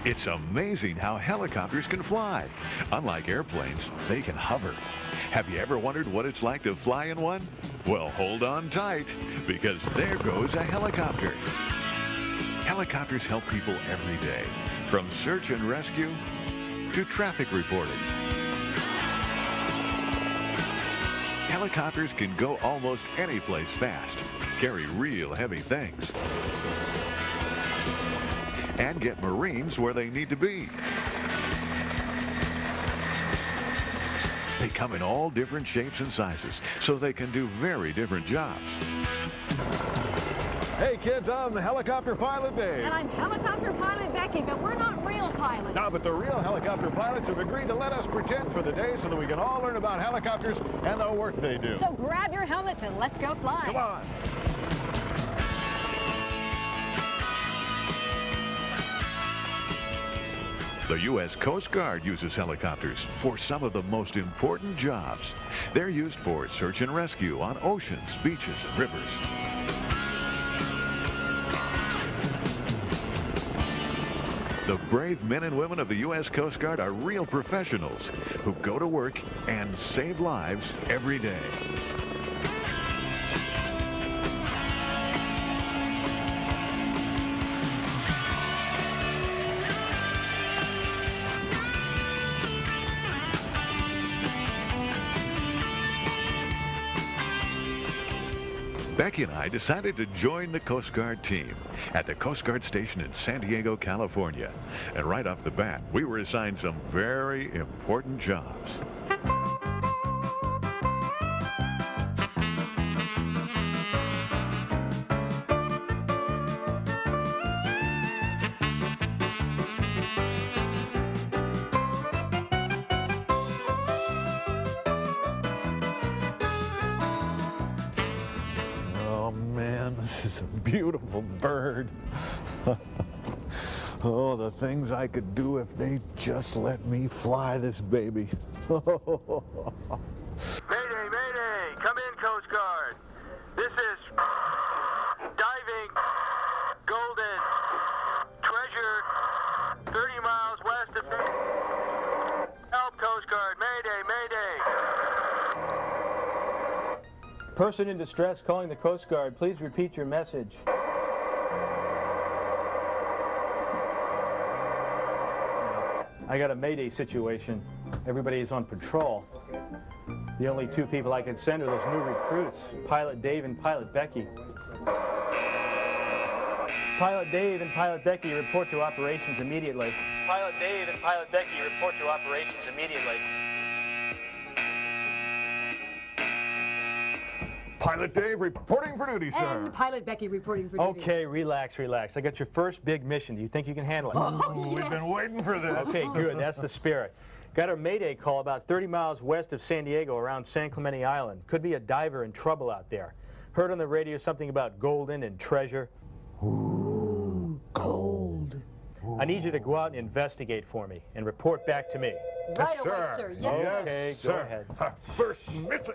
It's amazing how helicopters can fly. Unlike airplanes, they can hover. Have you ever wondered what it's like to fly in one? Well, hold on tight, because there goes a helicopter. Helicopters help people every day, from search and rescue to traffic reporting. Helicopters can go almost any place fast, carry real heavy things, and get Marines where they need to be. They come in all different shapes and sizes, so they can do very different jobs. Hey kids, I'm helicopter pilot Dave. And I'm helicopter pilot Becky, but we're not real pilots. No, but the real helicopter pilots have agreed to let us pretend for the day so that we can all learn about helicopters and the work they do. So grab your helmets and let's go fly. Come on. The U.S. Coast Guard uses helicopters for some of the most important jobs. They're used for search and rescue on oceans, beaches, and rivers. The brave men and women of the U.S. Coast Guard are real professionals who go to work and save lives every day. Becky and I decided to join the Coast Guard team at the Coast Guard station in San Diego, California. And right off the bat, we were assigned some very important jobs. This is a beautiful bird. Oh, the things I could do if they just let me fly this baby. Mayday, mayday! Come in, Coast Guard. This is diving golden treasure 30 miles west of... Help, Coast Guard. Mayday, mayday! Person in distress calling the Coast Guard. Please repeat your message. I got a mayday situation. Everybody is on patrol. The only two people I can send are those new recruits, Pilot Dave and Pilot Becky. Pilot Dave and Pilot Becky report to operations immediately. Pilot Dave and Pilot Becky report to operations immediately. Pilot Dave reporting for duty, sir. And Pilot Becky reporting for duty. Okay, relax, relax. I got your first big mission. Do you think you can handle it? Oh, yes. We've been waiting for this. Okay, good. That's the spirit. Got a mayday call about 30 miles west of San Diego around San Clemente Island. Could be a diver in trouble out there. Heard on the radio something about golden and treasure. Ooh, gold. I need you to go out and investigate for me and report back to me. Right away, sir. Yes, sir. Okay, sir. go ahead. First mission.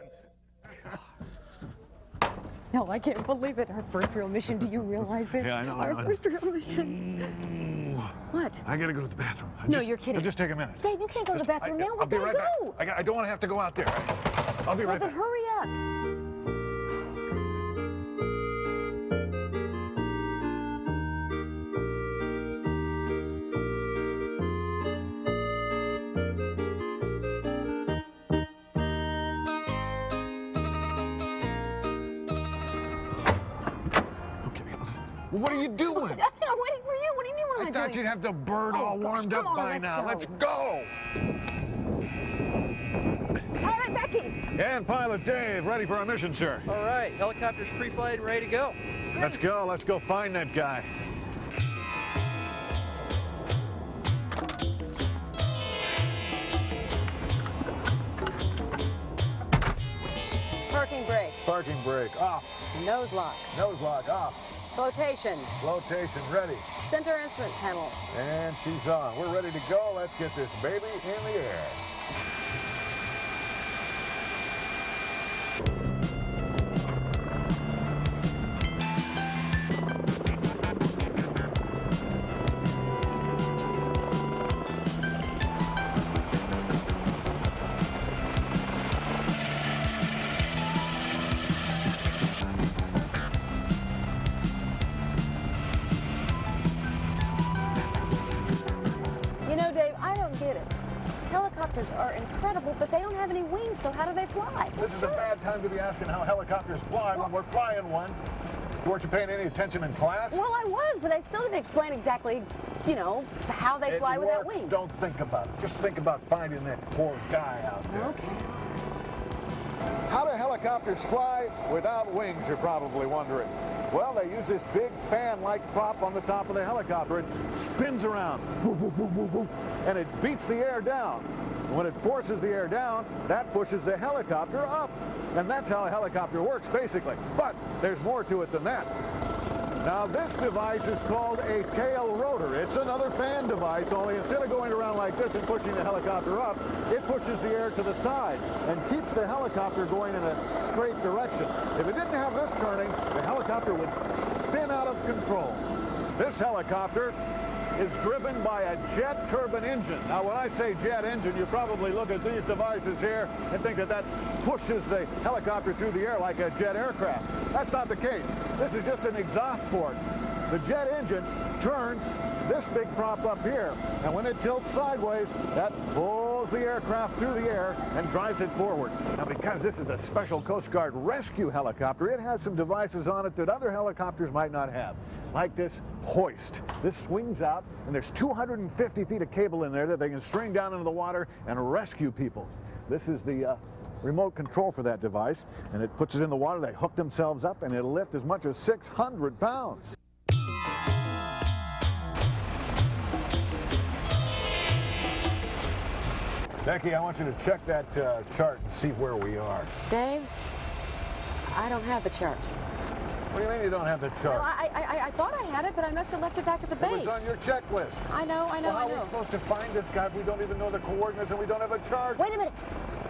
No, I can't believe it. Our first real mission. Do you realize this? Yeah, I know. Our first real mission. What? I gotta go to the bathroom. No, you're kidding. Just take a minute. Dave, you can't go to the bathroom now. I'll We be gotta right go. back. I don't want to have to go out there. I'll be right Then back. hurry up. What are you doing? I'm waiting for you. What do you mean what am I I thought doing? you'd have the bird all gosh, warmed come up on, by let's now. go. Let's go. Pilot Becky. And Pilot Dave, ready for our mission, sir. All right, helicopter's pre-flight and ready to go. Let's go. Let's go find that guy. Parking brake. Parking brake off. Nose lock. Nose lock off. Flotation. Flotation ready. Center instrument panel. And she's on. We're ready to go. Let's get this baby in the air. know, Dave, I don't get it. Helicopters are incredible, but they don't have any wings, so how do they fly? This is a bad time to be asking how helicopters fly when we're flying one. Weren't you paying any attention in class? Well, I was, but I still didn't explain exactly, you know, how they fly without wings. Don't think about it. Just think about finding that poor guy out there. Okay. How do helicopters fly without wings, you're probably wondering? Well, they use this big fan-like prop on the top of the helicopter. It spins around, and it beats the air down. When it forces the air down, that pushes the helicopter up. And that's how a helicopter works, basically. But there's more to it than that. Now, this device is called a tail rotor. It's another fan device, only instead of going around like this and pushing the helicopter up, it pushes the air to the side and keeps the helicopter going in a straight direction. If it didn't have this turning, the helicopter would spin out of control. This helicopter is driven by a jet turbine engine. Now, when I say jet engine, you probably look at these devices here and think that that pushes the helicopter through the air like a jet aircraft. That's not the case. This is just an exhaust port. The jet engine turns this big prop up here, and when it tilts sideways, that pulls the aircraft through the air and drives it forward. Now, because this is a special Coast Guard rescue helicopter, it has some devices on it that other helicopters might not have, like this hoist. This swings out, and there's 250 feet of cable in there that they can string down into the water and rescue people. This is the remote control for that device, and it puts it in the water. They hook themselves up, and it'll lift as much as 600 pounds. Becky, I want you to check that chart and see where we are. Dave, I don't have the chart. What do you mean you don't have the chart? Well, I thought I had it, but I must have left it back at the base. It was on your checklist. I know. Well, how are we supposed to find this guy if we don't even know the coordinates and we don't have a chart? Wait a minute.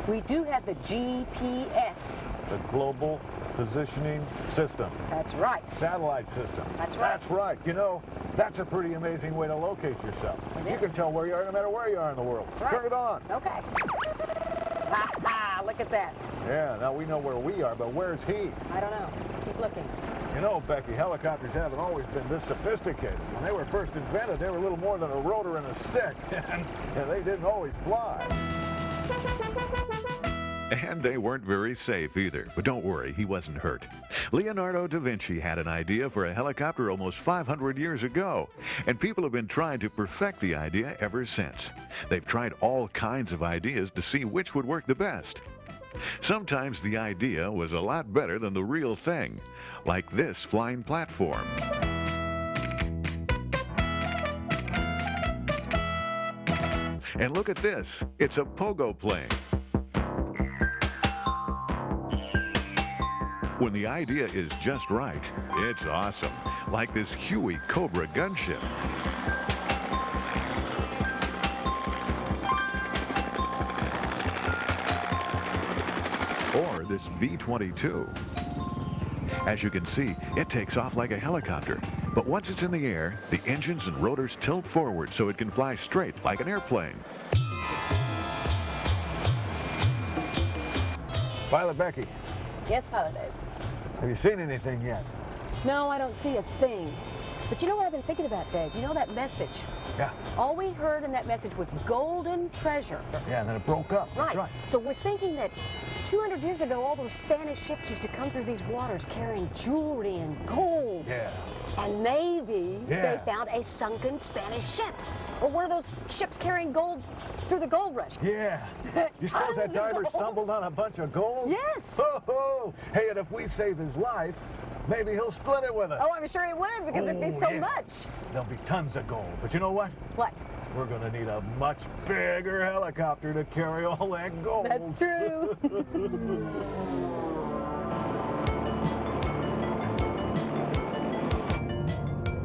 We do have the GPS. The Global Positioning System. That's right. Satellite system. That's right. That's right. You know, that's a pretty amazing way to locate yourself. It You is. can tell where you are no matter where you are in the world. That's right. Turn it on. Okay. Ha ha, look at that. Yeah, now we know where we are, but where's he? I don't know. Keep looking. You know, Becky, helicopters haven't always been this sophisticated. When they were first invented, they were little more than a rotor and a stick, and they didn't always fly. And they weren't very safe either. But don't worry, he wasn't hurt. Leonardo da Vinci had an idea for a helicopter almost 500 years ago, and people have been trying to perfect the idea ever since. They've tried all kinds of ideas to see which would work the best. Sometimes the idea was a lot better than the real thing, like this flying platform. And look at this, it's a pogo plane. When the idea is just right, it's awesome, like this Huey Cobra gunship. Or this V-22. As you can see, it takes off like a helicopter, but once it's in the air, the engines and rotors tilt forward so it can fly straight like an airplane. Pilot Becky, Yes, Pilot Dave. have you seen anything yet? No, I don't see a thing. But you know what I've been thinking about, Dave? You know that message? Yeah. All we heard in that message was golden treasure. Yeah, and then it broke up. That's right. So we're thinking that 200 years ago, all those Spanish ships used to come through these waters carrying jewelry and gold. Yeah. And maybe Yeah. they found a sunken Spanish ship. Or one of those ships carrying gold through the gold rush. Yeah. You suppose that Tons of diver gold. stumbled on a bunch of gold? Yes. Oh, hey, and if we save his life, maybe he'll split it with us. Oh, I'm sure he would, because there'd be so yeah. much. There'll be tons of gold. But you know what? What? We're going to need a much bigger helicopter to carry all that gold. That's true.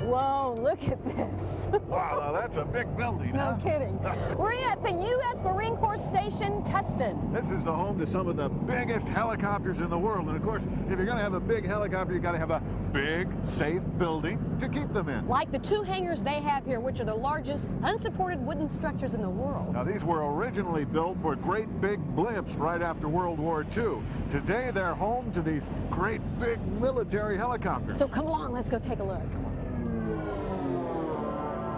Whoa, look at this. Wow, now that's a big building, No huh? kidding. We're at the U.S. Marine Corps Station, Tustin. This is the home to some of the biggest helicopters in the world. And of course, if you're going to have a big helicopter, you got to have a big, safe building to keep them in. Like the two hangars they have here, which are the largest unsupported wooden structures in the world. Now, these were originally built for great big blimps right after World War II. Today, they're home to these great big military helicopters. So come along, let's go take a look.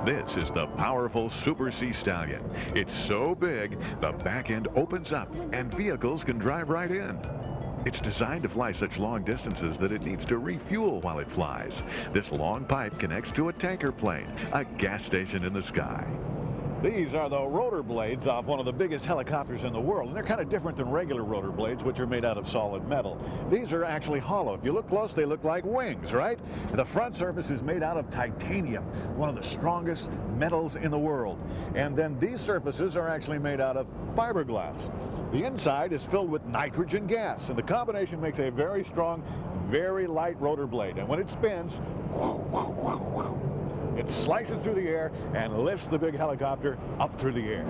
This is the powerful Super Sea Stallion. It's so big, the back end opens up and vehicles can drive right in. It's designed to fly such long distances that it needs to refuel while it flies. This long pipe connects to a tanker plane, a gas station in the sky. These are the rotor blades off one of the biggest helicopters in the world, and they're kind of different than regular rotor blades, which are made out of solid metal. These are actually hollow. If you look close, they look like wings, right? The front surface is made out of titanium, one of the strongest metals in the world. And then these surfaces are actually made out of fiberglass. The inside is filled with nitrogen gas, and the combination makes a very strong, very light rotor blade. And when it spins, it slices through the air and lifts the big helicopter up through the air.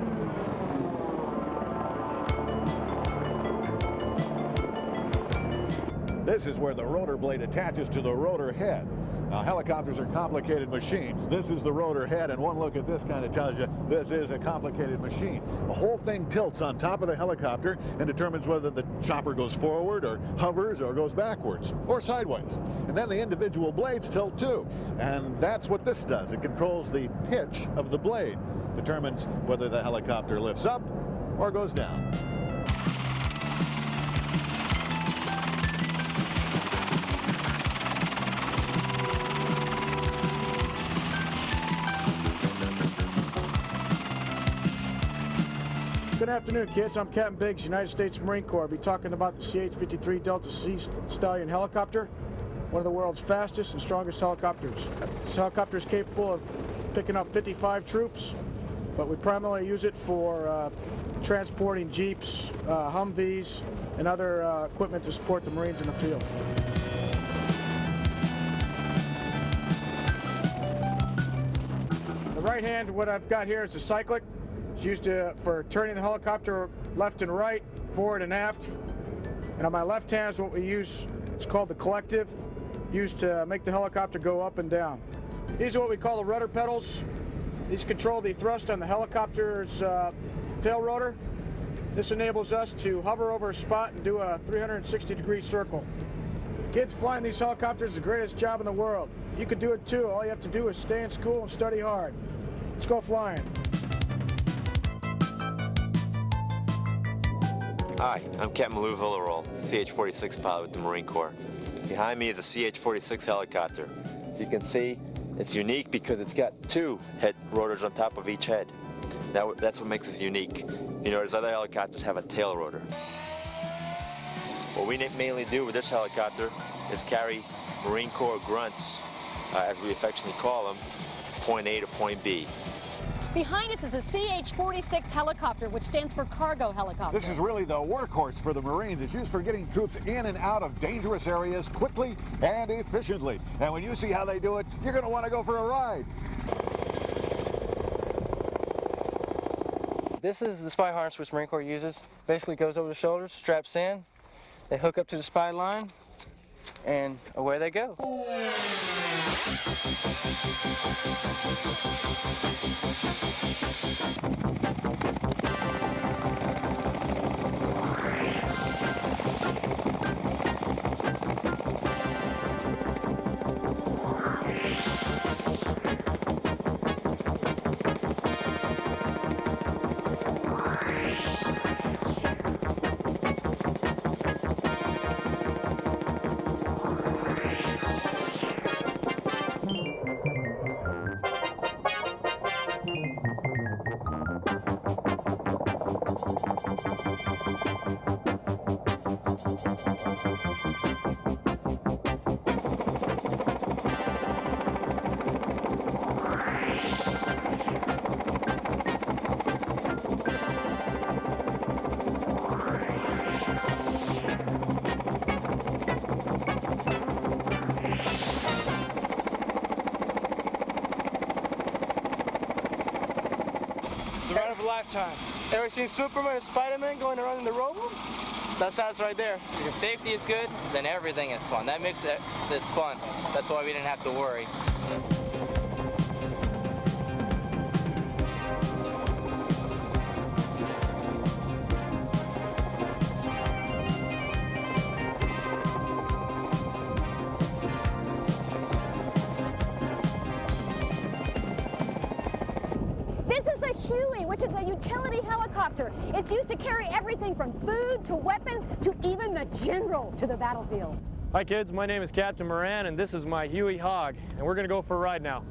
This is where the rotor blade attaches to the rotor head. Now, helicopters are complicated machines. This is the rotor head, and one look at this kind of tells you this is a complicated machine. The whole thing tilts on top of the helicopter and determines whether the chopper goes forward or hovers or goes backwards or sideways. And then the individual blades tilt too. And that's what this does. It controls the pitch of the blade, determines whether the helicopter lifts up or goes down. Good afternoon, kids. I'm Captain Biggs, United States Marine Corps. I'll be talking about the CH-53 Delta Sea Stallion helicopter, one of the world's fastest and strongest helicopters. This helicopter is capable of picking up 55 troops, but we primarily use it for transporting Jeeps, Humvees, and other equipment to support the Marines in the field. On the right hand, what I've got here is a cyclic. It's used for turning the helicopter left and right, forward and aft. And on my left hand is what we use, it's called the collective, used to make the helicopter go up and down. These are what we call the rudder pedals. These control the thrust on the helicopter's tail rotor. This enables us to hover over a spot and do a 360-degree circle. Kids, flying these helicopters is the greatest job in the world. You can do it too. All you have to do is stay in school and study hard. Let's go flying. Hi, I'm Captain Lou Villarol, CH-46 pilot with the Marine Corps. Behind me is a CH-46 helicopter. You can see it's unique because it's got two head rotors on top of each head. That's what makes it unique. You notice other helicopters have a tail rotor. What we mainly do with this helicopter is carry Marine Corps grunts, as we affectionately call them, point A to point B. Behind us is a CH-46 helicopter, which stands for cargo helicopter. This is really the workhorse for the Marines. It's used for getting troops in and out of dangerous areas quickly and efficiently. And when you see how they do it, you're going to want to go for a ride. This is the spy harness which Marine Corps uses. Basically goes over the shoulders, straps in, they hook up to the spy line, and away they go. It's a ride of a lifetime. Ever seen Superman and Spider-Man going around in the rowboat? That's us right there. If your safety is good, then everything is fun. That makes this fun. That's why we didn't have to worry. which is a utility helicopter. It's used to carry everything from food to weapons to even the general to the battlefield. Hi kids, my name is Captain Moran and this is my Huey Hog, and we're going to go for a ride now.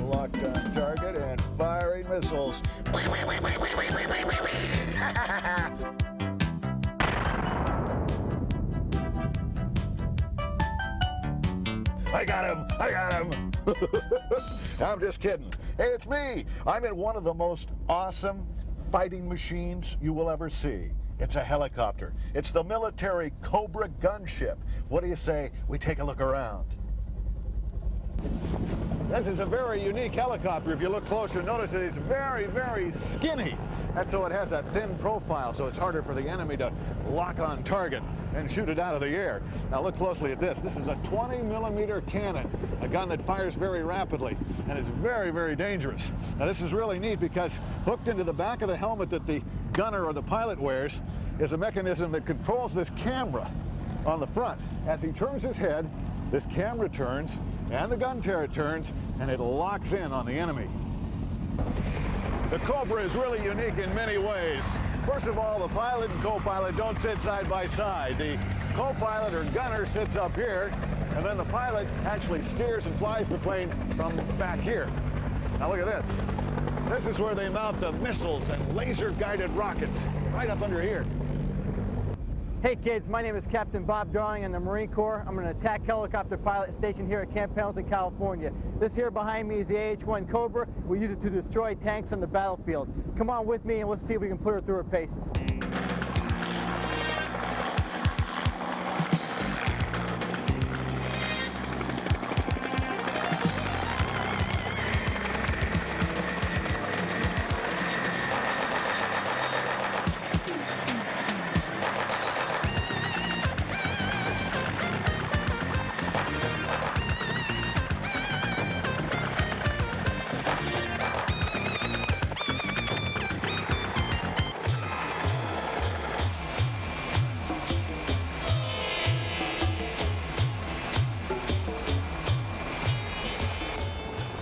Locked on target and firing missiles. I got him! I got him! I'm just kidding. Hey, it's me. I'm in one of the most awesome fighting machines you will ever see. It's a helicopter. It's the military Cobra gunship. What do you say we take a look around? This is a very unique helicopter. If you look closer, notice that it's very, very skinny. And so it has a thin profile, so it's harder for the enemy to lock on target and shoot it out of the air. Now look closely at this. This is a 20-millimeter cannon, a gun that fires very rapidly and is very, very dangerous. Now this is really neat because hooked into the back of the helmet that the gunner or the pilot wears is a mechanism that controls this camera on the front. As he turns his head, this camera turns and the gun turret turns and it locks in on the enemy. The Cobra is really unique in many ways. First of all, the pilot and co-pilot don't sit side by side. The co-pilot or gunner sits up here, and then the pilot actually steers and flies the plane from back here. Now look at this. This is where they mount the missiles and laser-guided rockets, right up under here. Hey kids, my name is Captain Bob Drawing in the Marine Corps. I'm an attack helicopter pilot stationed here at Camp Pendleton, California. This here behind me is the AH-1 Cobra. We use it to destroy tanks on the battlefield. Come on with me and let's see if we can put her through her paces.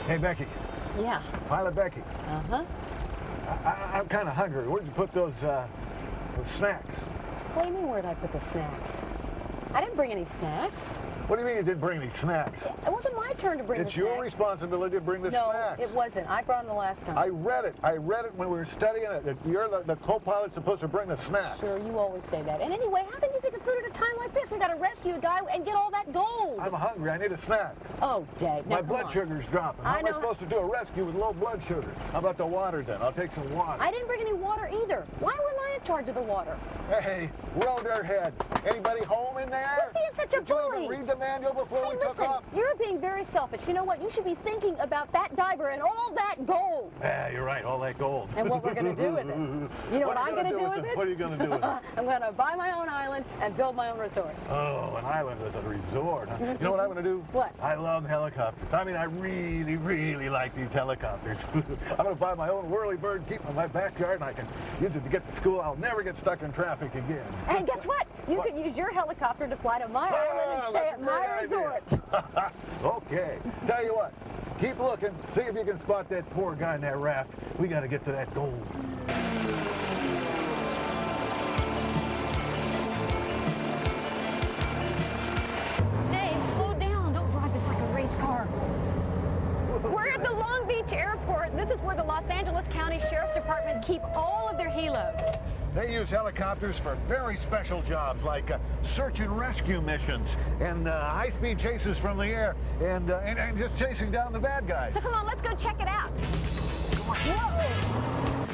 Hey, Becky. Yeah. Pilot Becky. Uh-huh. I'm kind of hungry. Where'd you put those snacks? What do you mean, where'd I put the snacks? I didn't bring any snacks. What do you mean you didn't bring any snacks? It wasn't my turn to bring the It's snacks. your responsibility to bring the snacks. No, it wasn't. I brought them the last time. I read it. I read it when we were studying it. That you're the co-pilot's supposed to bring the snacks. Sure, you always say that. And anyway, how can you think of food at a time like this? We got to rescue a guy and get all that gold. I'm hungry. I need a snack. Oh, Dave. Now, My blood sugar's dropping. How am I supposed to do a rescue with low blood sugar? How about the water then? I'll take some water. I didn't bring any water either. Why am I in charge of the water? Hey, rotor head. Anybody home in there? Quit being such a bully. Did you even read the manual before we Listen, took off? you're being very selfish. You know what? You should be thinking about that diver and all that gold. Yeah, you're right. All that gold. And what we're going to do with it. You know what I'm going to do with it? What are you going to do with it? I'm going to buy my own island and build my own resort. Oh, an island with a resort. Huh? You know what I'm going to do? What? I love helicopters. I mean, I really, really like these helicopters. I'm going to buy my own whirly-bird, keep them in my backyard, and I can use it to get to school. I'll never get stuck in traffic again. And guess what? You could use your helicopter to fly to my island and stay at my resort. Okay. Tell you what, keep looking. See if you can spot that poor guy in that raft. We got to get to that gold. Dave, slow down. Don't drive this like a race car. We're at the Long Beach Airport. This is where the Los Angeles County Sheriff's Department keep all of their helos. They use helicopters for very special jobs like search and rescue missions and high-speed chases from the air and just chasing down the bad guys. So come on, let's go check it out. Whoa!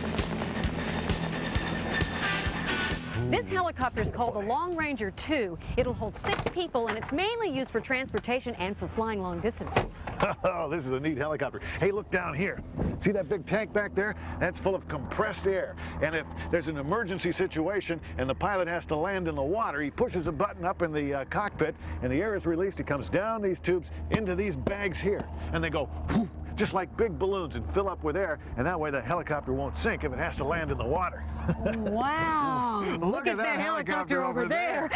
This helicopter is called the Long Ranger 2. It'll hold 6 people, and it's mainly used for transportation and for flying long distances. Oh, this is a neat helicopter. Hey, look down here. See that big tank back there? That's full of compressed air. And if there's an emergency situation and the pilot has to land in the water, he pushes a button up in the cockpit, and the air is released. It comes down these tubes into these bags here, and they go whoo, just like big balloons and fill up with air, and that way the helicopter won't sink if it has to land in the water. Wow! Look at that helicopter over there.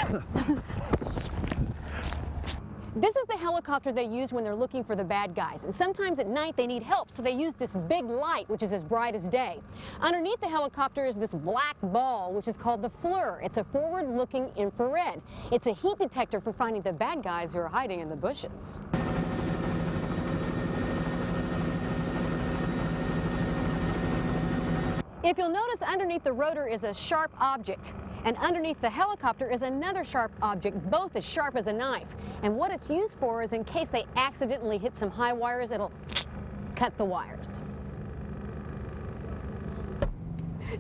This is the helicopter they use when they're looking for the bad guys. And sometimes at night they need help, so they use this big light, which is as bright as day. Underneath the helicopter is this black ball, which is called the FLIR. It's a forward-looking infrared. It's a heat detector for finding the bad guys who are hiding in the bushes. If you'll notice, underneath the rotor is a sharp object, and underneath the helicopter is another sharp object, both as sharp as a knife. And what it's used for is in case they accidentally hit some high wires, it'll cut the wires.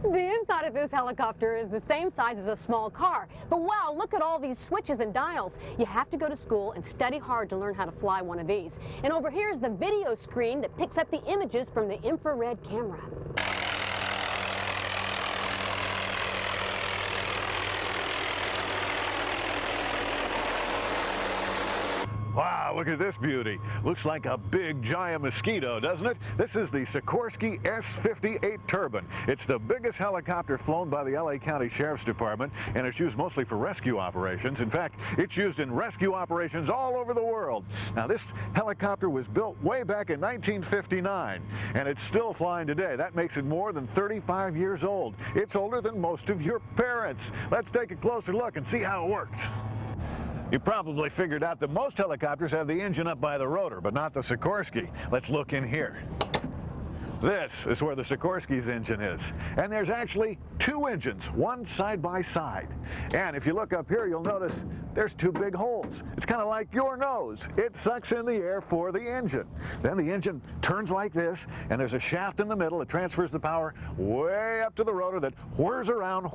The inside of this helicopter is the same size as a small car. But wow, look at all these switches and dials. You have to go to school and study hard to learn how to fly one of these. And over here is the video screen that picks up the images from the infrared camera. Wow, look at this beauty. Looks like a big giant mosquito, doesn't it? This is the Sikorsky S-58 Turbine. It's the biggest helicopter flown by the LA County Sheriff's Department, and it's used mostly for rescue operations. In fact, it's used in rescue operations all over the world. Now, this helicopter was built way back in 1959, and it's still flying today. That makes it more than 35 years old. It's older than most of your parents. Let's take a closer look and see how it works. You probably figured out that most helicopters have the engine up by the rotor, but not the Sikorsky. Let's look in here. This is where the Sikorsky's engine is. And there's actually 2 engines, one side by side. And if you look up here, you'll notice there's 2 big holes. It's kind of like your nose. It sucks in the air for the engine. Then the engine turns like this, and there's a shaft in the middle that transfers the power way up to the rotor that whirs around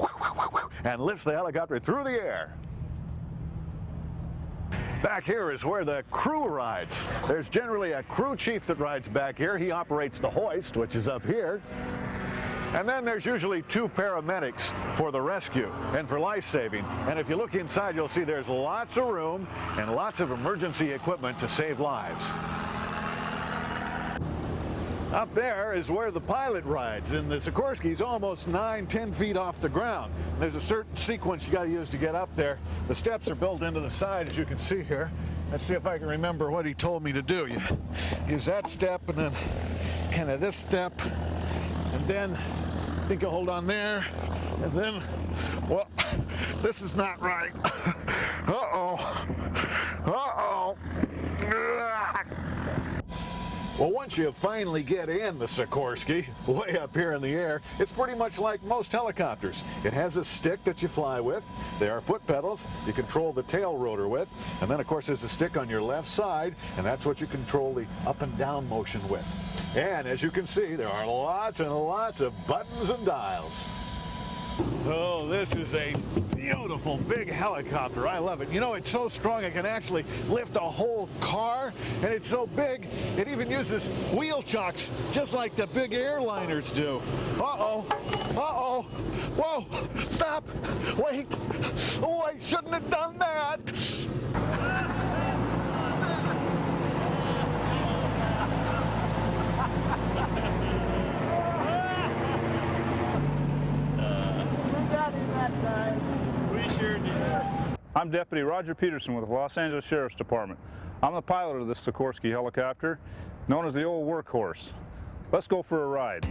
and lifts the helicopter through the air. Back here is where the crew rides. There's generally a crew chief that rides back here. He operates the hoist, which is up here. And then there's usually 2 paramedics for the rescue and for life-saving. And if you look inside, you'll see there's lots of room and lots of emergency equipment to save lives. Up there is where the pilot rides, and the Sikorsky's almost 9-10 feet off the ground. There's a certain sequence you got to use to get up there. The steps are built into the side, as you can see here. Let's see if I can remember what he told me to do. You use that step, and then kind of this step, and then I think you hold on there, and then, well, this is not right. Uh-oh. Uh-oh. Well, once you finally get in the Sikorsky, way up here in the air, it's pretty much like most helicopters. It has a stick that you fly with. There are foot pedals you control the tail rotor with. And then, of course, there's a stick on your left side, and that's what you control the up and down motion with. And as you can see, there are lots and lots of buttons and dials. Oh, this is a beautiful big helicopter. I love it. You know, it's so strong it can actually lift a whole car, and it's so big it even uses wheel chocks just like the big airliners do. Uh-oh. Uh-oh. Whoa. Stop. Wait. Oh, I shouldn't have done that. I'm Deputy Roger Peterson with the Los Angeles Sheriff's Department. I'm the pilot of this Sikorsky helicopter, known as the old workhorse. Let's go for a ride.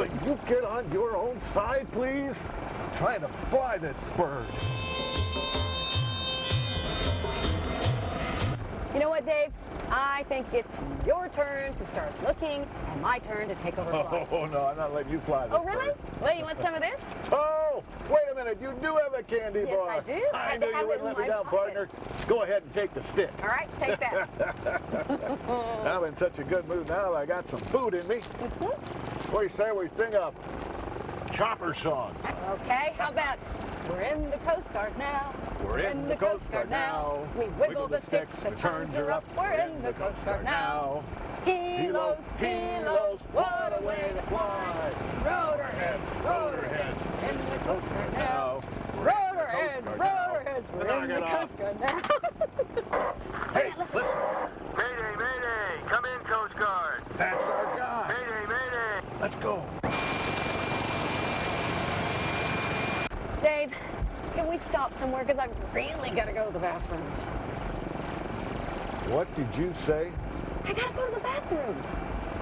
But you get on your own side, please. I'm trying to fly this bird. You know what, Dave? I think it's your turn to start looking and my turn to take over flying. Oh, no, I'm not letting you fly this Oh, really? bird. Well, you want some of this? Oh, wait a minute. You do have a candy Yes, bar. I do. I I knew have you it wouldn't in let me my down, pocket. partner. Go ahead and take the stick. All right, take that. I'm in such a good mood now that I got some food in me. What do you say we sing a chopper song? Okay, how about we're in the Coast Guard now. We're in the Coast Guard now. We wiggle the sticks, the turns are up. We're in the Coast Guard now. Helos, helos, what a way to fly. Rotor heads, in the Coast Guard now. Rotor heads, we're in the Coast Guard now. Hey, listen. Mayday, mayday! Come in, Coast Guard! That's our guy. Mayday, mayday! Let's go. Dave, can we stop somewhere? Because I've really got to go to the bathroom. What did you say? I got to go to the bathroom.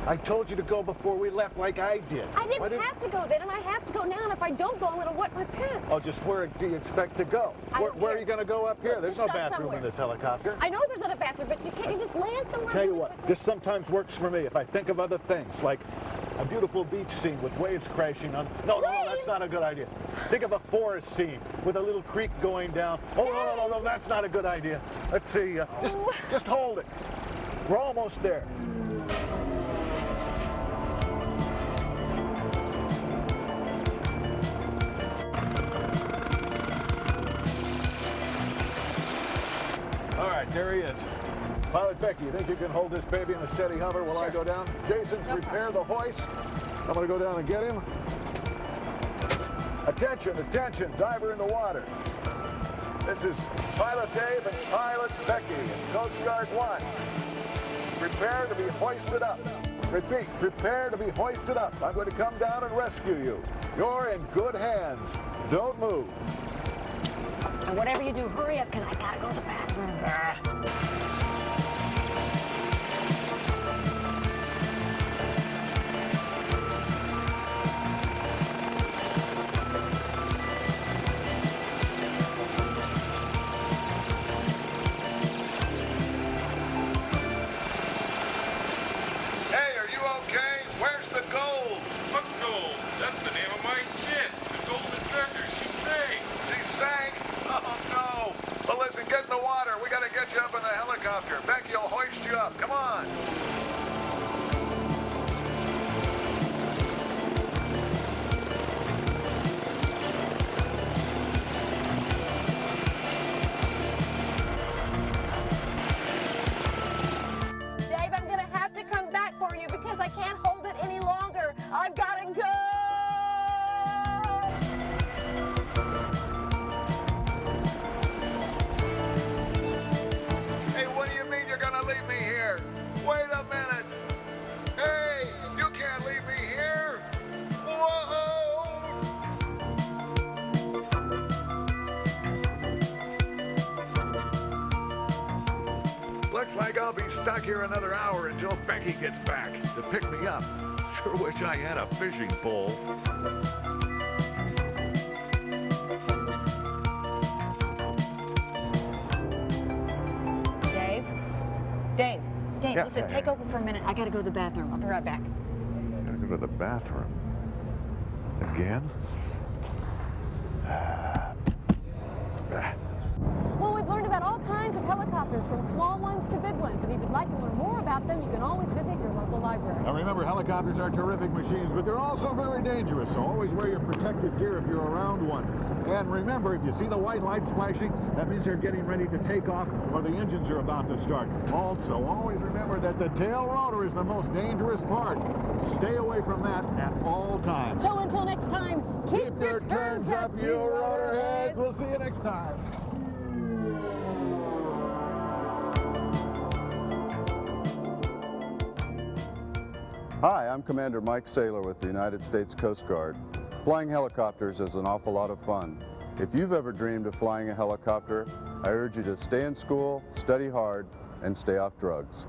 I told you to go before we left like I did. I didn't have to go then, and I have to go now, and if I don't go, I'm going to wet my pants. Oh, just where do you expect to go? Where are you going to go up here? There's no Just stop bathroom in somewhere. this helicopter. I know there's not a bathroom, but can't you just land somewhere? Tell you really what, quickly? this sometimes works for me if I think of other things, like a beautiful beach scene with waves crashing on. No, that's not a good idea. Think of a forest scene with a little creek going down. Oh, no, that's not a good idea. Let's see, just hold it. We're almost there. All right, there he is. Pilot Becky, you think you can hold this baby in a steady hover while I go down? Jason, prepare the hoist. I'm going to go down and get him. Attention, attention, diver in the water. This is Pilot Dave and Pilot Becky in Coast Guard 1. Prepare to be hoisted up. Repeat, prepare to be hoisted up. I'm going to come down and rescue you. You're in good hands. Don't move. And whatever you do, hurry up, because I got to go to the bathroom. Hey, are you okay? Where's the gold? What gold? That's the name of my ship. The Golden Treasure. She sank. She sank? Oh, no. Well, listen, get in the water. We got to get you up in the helicopter. Becky will hoist you up. Come on. Dave, I'm going to have to come back for you because I can't hold it any longer. I've got to go. Hey, what do you mean you're going to leave me here? Wait a minute. Hey, you can't leave me here. Whoa! Looks like I'll be stuck here another hour until Becky gets back to pick me up. Sure wish I had a fishing pole. Dave, Yeah, listen, yeah, take yeah. over for a minute. I got to go to the bathroom. I'll be right back. Gotta go to the bathroom. Again? Well, we've learned about all kinds of helicopters, from small ones to big ones. And if you'd like to learn more about them, you can always visit your local library. Now remember, helicopters are terrific machines, but they're also very dangerous, so always wear your protective gear if you're around one. And remember, if you see the white lights flashing, that means they're getting ready to take off or the engines are about to start. Also, always remember that the tail rotor is the most dangerous part. Stay away from that at all times. So until next time, keep your turns up, you rotor heads. We'll see you next time. Hi, I'm Commander Mike Saylor with the United States Coast Guard. Flying helicopters is an awful lot of fun. If you've ever dreamed of flying a helicopter, I urge you to stay in school, study hard, and stay off drugs.